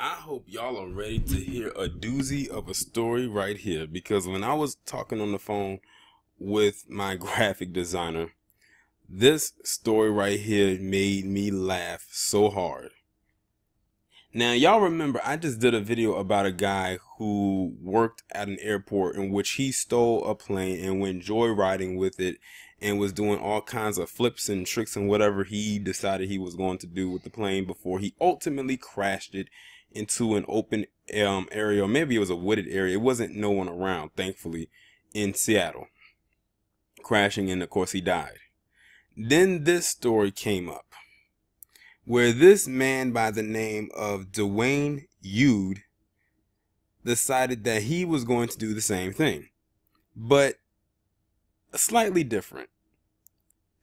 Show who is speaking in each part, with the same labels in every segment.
Speaker 1: I hope y'all are ready to hear a doozy of a story right here, because when I was talking on the phone with my graphic designer, this story right here made me laugh so hard. Now, y'all remember I just did a video about a guy who worked at an airport in which he stole a plane and went joyriding with it and was doing all kinds of flips and tricks and whatever he decided he was going to do with the plane before he ultimately crashed it into an open area, or maybe it was a wooded area. It wasn't no one around, thankfully, in Seattle. Crashing, and of course he died. Then this story came up, where this man by the name of Dwayne Yude decided that he was going to do the same thing, but slightly different.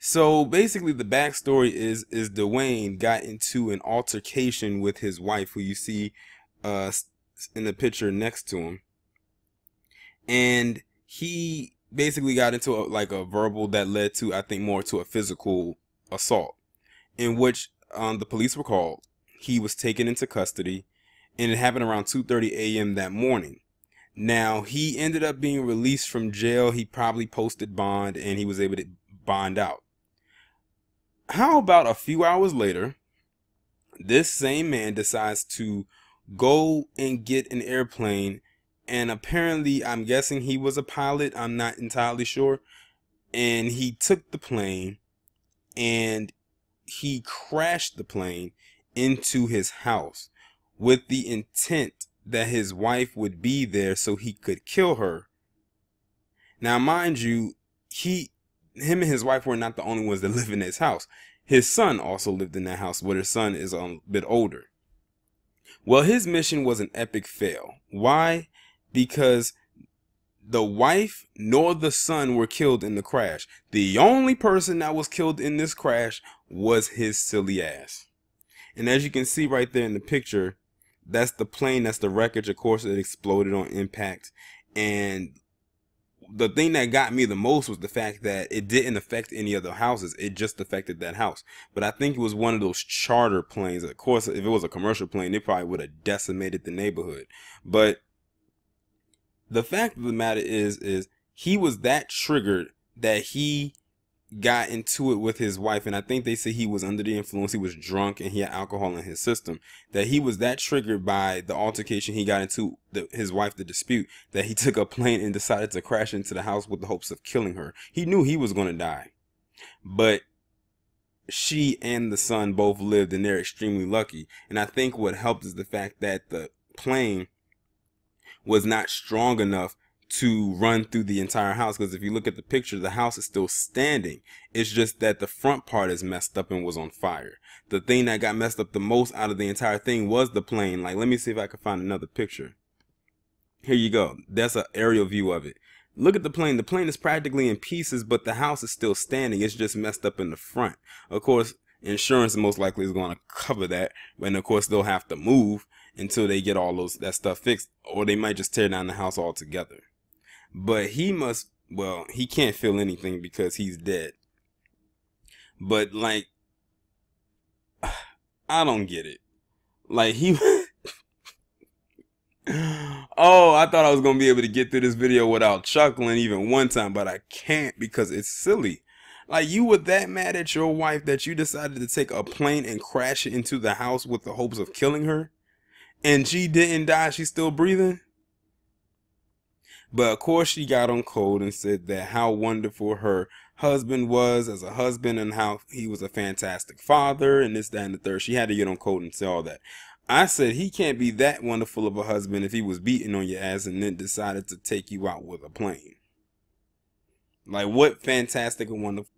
Speaker 1: So basically the backstory is Dwayne got into an altercation with his wife, who you see in the picture next to him, and he basically got into a verbal that led to, I think, more to a physical assault, in which the police were called. He was taken into custody, and it happened around 2:30 a.m. that morning. Now, he ended up being released from jail. He probably posted bond, and he was able to bond out. How about a few hours later, this same man decides to go and get an airplane, and apparently, I'm guessing he was a pilot, I'm not entirely sure, and he took the plane and he crashed the plane into his house with the intent that his wife would be there so he could kill her. Now, mind you, him and his wife were not the only ones that live in his house. His son also lived in that house, but his son is a bit older. Well, his mission was an epic fail. Why? Because the wife nor the son were killed in the crash. The only person that was killed in this crash was his silly ass. And as you can see right there in the picture, that's the plane, that's the wreckage. Of course, it exploded on impact. And the thing that got me the most was the fact that it didn't affect any other houses. It just affected that house. But I think it was one of those charter planes. Of course, if it was a commercial plane, it probably would have decimated the neighborhood. But the fact of the matter is he was that triggered that he got into it with his wife, and I think they say he was under the influence. He was drunk and he had alcohol in his system. That he was that triggered by the altercation he got into his wife, the dispute, that he took a plane and decided to crash into the house with the hopes of killing her. He knew he was going to die, but she and the son both lived, and they're extremely lucky. And I think what helped is the fact that the plane was not strong enough to run through the entire house, because if you look at the picture, the house is still standing. It's just that the front part is messed up and was on fire. The thing that got messed up the most out of the entire thing was the plane. Like, let me see if I can find another picture. Here you go. That's an aerial view of it. Look at the plane. The plane is practically in pieces, but the house is still standing. It's just messed up in the front. Of course, insurance most likely is going to cover that, and of course they'll have to move until they get all that stuff fixed, or they might just tear down the house altogether. But he must, well, he can't feel anything because he's dead. But like, I don't get it. Like, he oh, I thought I was gonna be able to get through this video without chuckling even one time, but I can't because it's silly. Like, you were that mad at your wife that you decided to take a plane and crash it into the house with the hopes of killing her, and she didn't die, she's still breathing. But of course she got on code and said that how wonderful her husband was as a husband and how he was a fantastic father and this, that, and the third. She had to get on code and say all that. I said he can't be that wonderful of a husband if he was beating on your ass and then decided to take you out with a plane. Like, what fantastic and wonderful